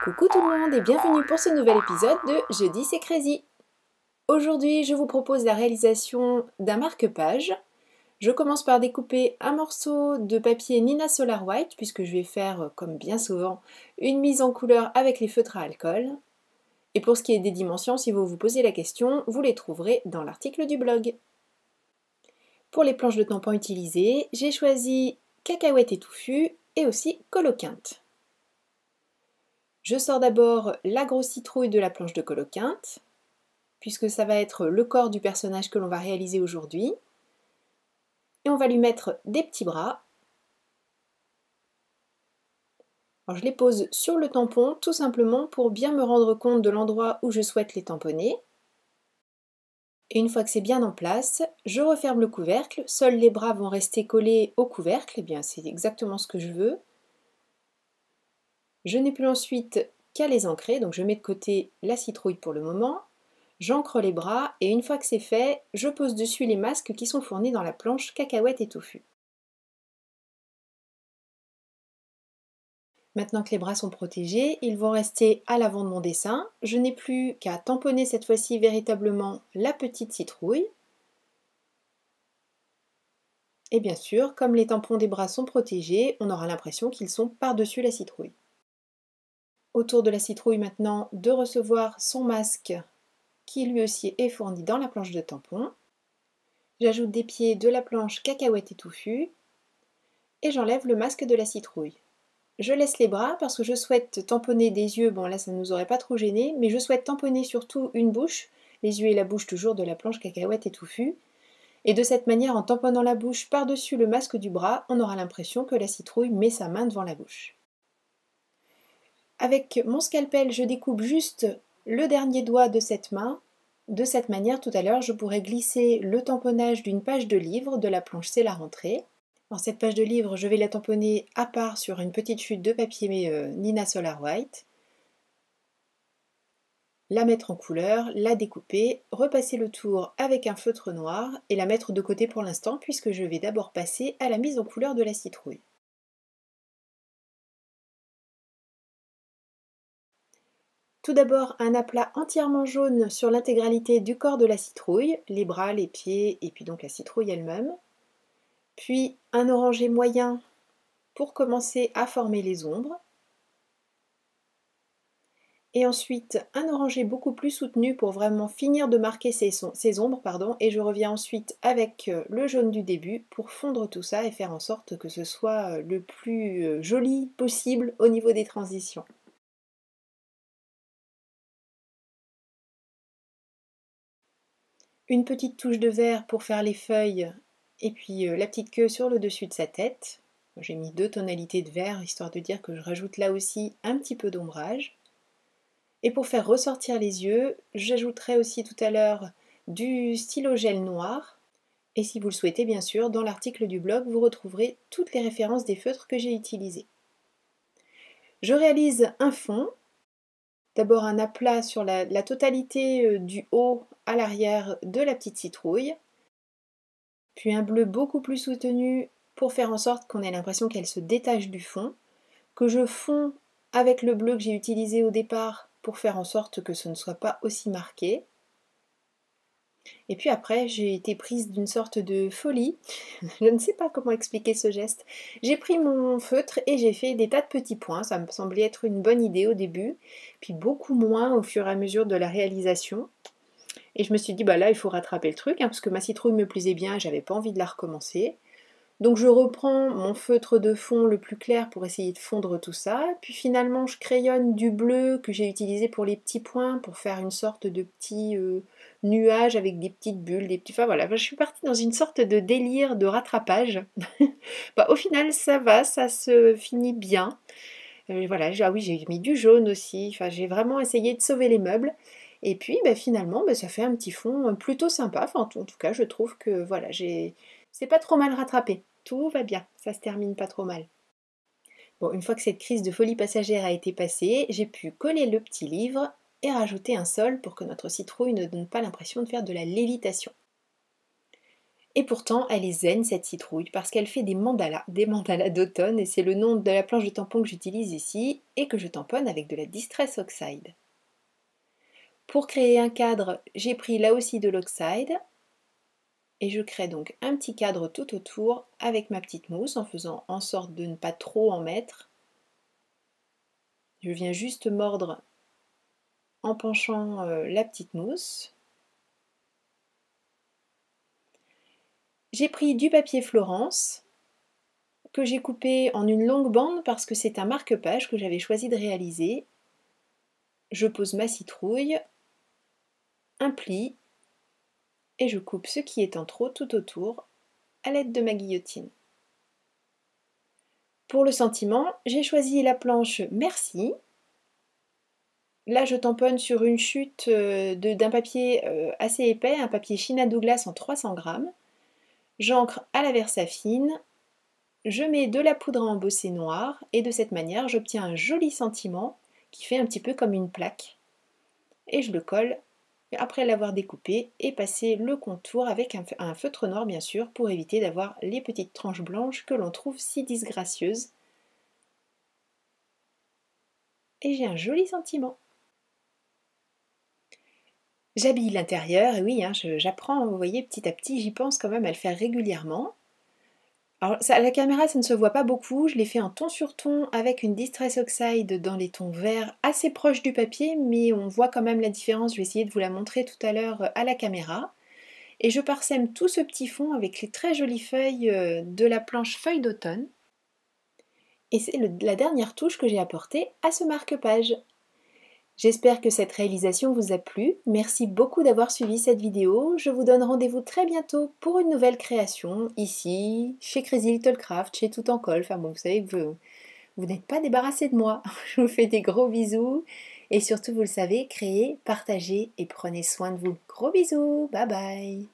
Coucou tout le monde et bienvenue pour ce nouvel épisode de Jeudi c'est Crazy. Aujourd'hui je vous propose la réalisation d'un marque-page. Je commence par découper un morceau de papier Nina Solar White puisque je vais faire, comme bien souvent, une mise en couleur avec les feutres à alcool. Et pour ce qui est des dimensions, si vous vous posez la question, vous les trouverez dans l'article du blog. Pour les planches de tampons utilisées, j'ai choisi Cacahuète et Touffu et aussi Coloquinte. Je sors d'abord la grosse citrouille de la planche de Coloquinte, puisque ça va être le corps du personnage que l'on va réaliser aujourd'hui. Et on va lui mettre des petits bras. Alors je les pose sur le tampon, tout simplement pour bien me rendre compte de l'endroit où je souhaite les tamponner. Et une fois que c'est bien en place, je referme le couvercle. Seuls les bras vont rester collés au couvercle. Eh bien, c'est exactement ce que je veux. Je n'ai plus ensuite qu'à les ancrer, donc je mets de côté la citrouille pour le moment. J'ancre les bras et une fois que c'est fait, je pose dessus les masques qui sont fournis dans la planche Cacahuète et Touffu. Maintenant que les bras sont protégés, ils vont rester à l'avant de mon dessin. Je n'ai plus qu'à tamponner cette fois-ci véritablement la petite citrouille. Et bien sûr, comme les tampons des bras sont protégés, on aura l'impression qu'ils sont par-dessus la citrouille. Autour de la citrouille maintenant, de recevoir son masque qui lui aussi est fourni dans la planche de tampon. J'ajoute des pieds de la planche Cacahuète et Touffu et j'enlève le masque de la citrouille. Je laisse les bras parce que je souhaite tamponner des yeux, bon là ça ne nous aurait pas trop gêné, mais je souhaite tamponner surtout une bouche, les yeux et la bouche toujours de la planche Cacahuète et Touffu. Et de cette manière, en tamponnant la bouche par-dessus le masque du bras, on aura l'impression que la citrouille met sa main devant la bouche. Avec mon scalpel, je découpe juste le dernier doigt de cette main. De cette manière, tout à l'heure, je pourrais glisser le tamponnage d'une page de livre de la planche C'est la rentrée. Alors, cette page de livre, je vais la tamponner à part sur une petite chute de papier Nina Solar White. La mettre en couleur, la découper, repasser le tour avec un feutre noir et la mettre de côté pour l'instant puisque je vais d'abord passer à la mise en couleur de la citrouille. Tout d'abord, un aplat entièrement jaune sur l'intégralité du corps de la citrouille, les bras, les pieds et puis donc la citrouille elle-même. Puis un orangé moyen pour commencer à former les ombres. Et ensuite un orangé beaucoup plus soutenu pour vraiment finir de marquer ces ombres. Et je reviens ensuite avec le jaune du début pour fondre tout ça et faire en sorte que ce soit le plus joli possible au niveau des transitions. Une petite touche de vert pour faire les feuilles et puis la petite queue sur le dessus de sa tête. J'ai mis 2 tonalités de vert histoire de dire que je rajoute là aussi un petit peu d'ombrage. Et pour faire ressortir les yeux, j'ajouterai aussi tout à l'heure du stylo gel noir. Et si vous le souhaitez bien sûr, dans l'article du blog, vous retrouverez toutes les références des feutres que j'ai utilisés. Je réalise un fond. D'abord un aplat sur la totalité du haut à l'arrière de la petite citrouille. Puis un bleu beaucoup plus soutenu pour faire en sorte qu'on ait l'impression qu'elle se détache du fond, que je fonds avec le bleu que j'ai utilisé au départ pour faire en sorte que ce ne soit pas aussi marqué. Et puis après, j'ai été prise d'une sorte de folie, je ne sais pas comment expliquer ce geste. J'ai pris mon feutre et j'ai fait des tas de petits points, ça me semblait être une bonne idée au début, puis beaucoup moins au fur et à mesure de la réalisation. Et je me suis dit, bah là, il faut rattraper le truc, parce que ma citrouille me plaisait bien et j'avais pas envie de la recommencer. Donc je reprends mon feutre de fond le plus clair pour essayer de fondre tout ça, puis finalement je crayonne du bleu que j'ai utilisé pour les petits points, pour faire une sorte de petit nuage avec des petites bulles, des petits... Enfin voilà, je suis partie dans une sorte de délire de rattrapage. Bah, au final ça va, ça se finit bien. Voilà, ah oui, j'ai mis du jaune aussi, enfin j'ai vraiment essayé de sauver les meubles. Et puis bah, finalement ça fait un petit fond plutôt sympa, enfin, en tout cas je trouve que voilà, c'est pas trop mal rattrapé. Tout va bien, ça se termine pas trop mal. Bon, une fois que cette crise de folie passagère a été passée, j'ai pu coller le petit livre et rajouter un sol pour que notre citrouille ne donne pas l'impression de faire de la lévitation. Et pourtant, elle est zen cette citrouille parce qu'elle fait des mandalas d'automne et c'est le nom de la planche de tampon que j'utilise ici et que je tamponne avec de la Distress Oxide. Pour créer un cadre, j'ai pris là aussi de l'oxide et je crée donc un petit cadre tout autour avec ma petite mousse en faisant en sorte de ne pas trop en mettre. Je viens juste mordre en penchant la petite mousse. J'ai pris du papier Florence que j'ai coupé en une longue bande parce que c'est un marque-page que j'avais choisi de réaliser. Je pose ma citrouille, un pli, et je coupe ce qui est en trop tout autour à l'aide de ma guillotine. Pour le sentiment, j'ai choisi la planche Merci. Là, je tamponne sur une chute d'un papier assez épais, un papier China Douglas en 300 grammes. J'encre à la Versafine, je mets de la poudre à embosser noire et de cette manière, j'obtiens un joli sentiment qui fait un petit peu comme une plaque. Et je le colle après l'avoir découpé et passer le contour avec un feutre noir bien sûr pour éviter d'avoir les petites tranches blanches que l'on trouve si disgracieuses. Et j'ai un joli sentiment. J'habille l'intérieur, et oui, hein, j'apprends, vous voyez, petit à petit, j'y pense quand même à le faire régulièrement. Alors, ça, à la caméra, ça ne se voit pas beaucoup, je l'ai fait en ton sur ton avec une Distress Oxide dans les tons verts assez proches du papier, mais on voit quand même la différence, je vais essayer de vous la montrer tout à l'heure à la caméra. Et je parsème tout ce petit fond avec les très jolies feuilles de la planche feuille d'automne. Et c'est la dernière touche que j'ai apportée à ce marque-page. J'espère que cette réalisation vous a plu. Merci beaucoup d'avoir suivi cette vidéo. Je vous donne rendez-vous très bientôt pour une nouvelle création, ici, chez Crazy Little Craft, chez Tout en Colle. Enfin bon, vous savez que vous n'êtes pas débarrassé de moi. Je vous fais des gros bisous. Et surtout, vous le savez, créez, partagez et prenez soin de vous. Gros bisous, bye bye.